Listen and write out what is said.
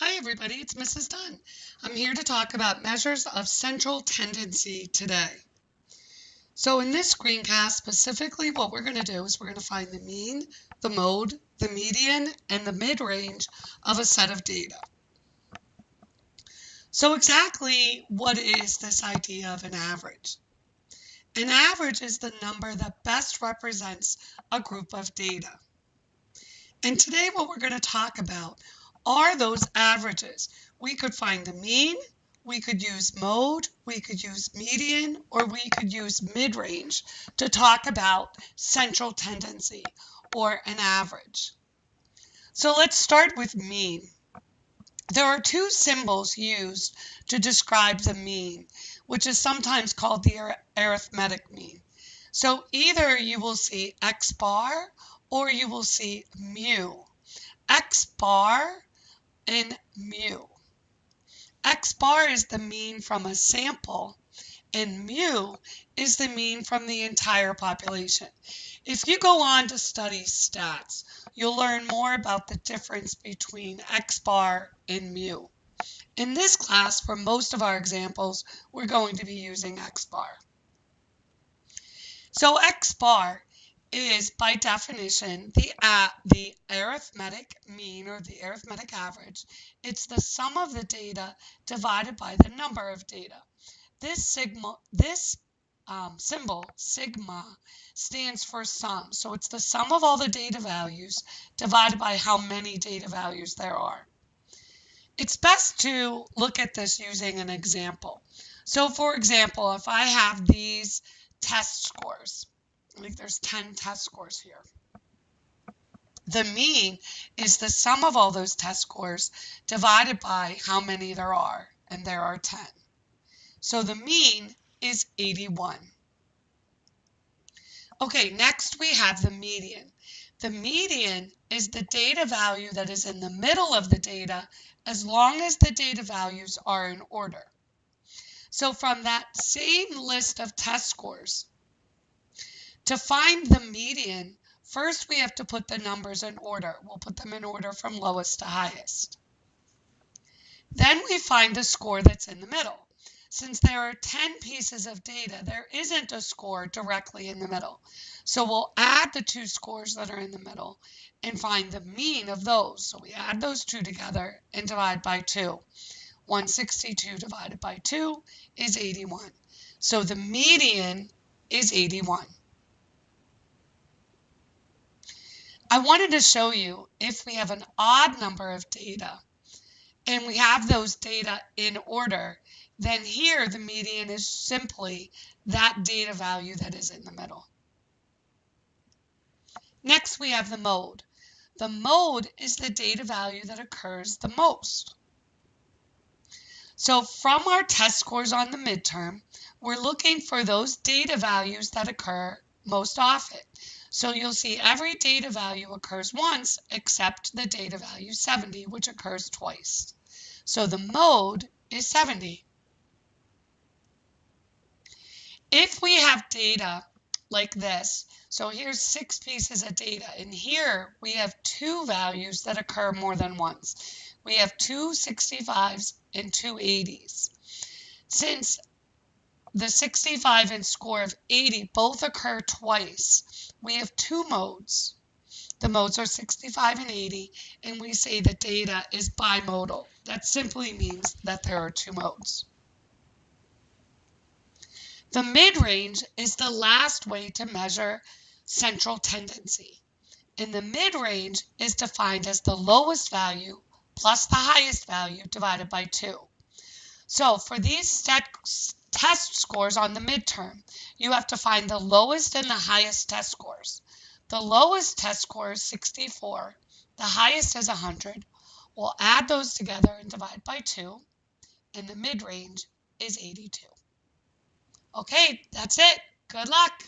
Hi everybody, it's Mrs. Dunn. I'm here to talk about measures of central tendency today. So in this screencast, specifically what we're going to do is we're going to find the mean, the mode, the median, and the mid-range of a set of data. So exactly what is this idea of an average? An average is the number that best represents a group of data. And today what we're going to talk about are those averages. We could find the mean, we could use mode, we could use median, or we could use mid-range to talk about central tendency or an average. So let's start with mean. There are two symbols used to describe the mean, which is sometimes called the arithmetic mean. So either you will see x bar or you will see mu. X bar and mu. X bar is the mean from a sample, and mu is the mean from the entire population. If you go on to study stats, you'll learn more about the difference between X bar and mu. In this class, for most of our examples, we're going to be using X bar. So X bar is, by definition, the arithmetic mean or the arithmetic average. It's the sum of the data divided by the number of data. This symbol, sigma, stands for sum. So it's the sum of all the data values divided by how many data values there are. It's best to look at this using an example. So for example, if I have these test scores, I think there's 10 test scores here. The mean is the sum of all those test scores divided by how many there are, and there are 10. So the mean is 81. Okay, next we have the median. The median is the data value that is in the middle of the data as long as the data values are in order. So from that same list of test scores, to find the median, first we have to put the numbers in order. We'll put them in order from lowest to highest. Then we find the score that's in the middle. Since there are 10 pieces of data, there isn't a score directly in the middle. So we'll add the two scores that are in the middle and find the mean of those. So we add those two together and divide by 2. 162 divided by 2 is 81. So the median is 81. I wanted to show you if we have an odd number of data and we have those data in order, then here the median is simply that data value that is in the middle. Next we have the mode. The mode is the data value that occurs the most. So from our test scores on the midterm, we're looking for those data values that occur most often. So you'll see every data value occurs once except the data value 70, which occurs twice. So the mode is 70. If we have data like this, so here's 6 pieces of data, and here we have 2 values that occur more than once. We have 2 65s and 2 80s. Since the 65 and score of 80 both occur twice, we have 2 modes. The modes are 65 and 80, and we say the data is bimodal. That simply means that there are 2 modes. The mid-range is the last way to measure central tendency. And the mid-range is defined as the lowest value plus the highest value divided by 2. So for these test scores on the midterm, you have to find the lowest and the highest test scores. The lowest test score is 64. The highest is 100. We'll add those together and divide by 2. And the mid-range is 82. Okay, that's it. Good luck.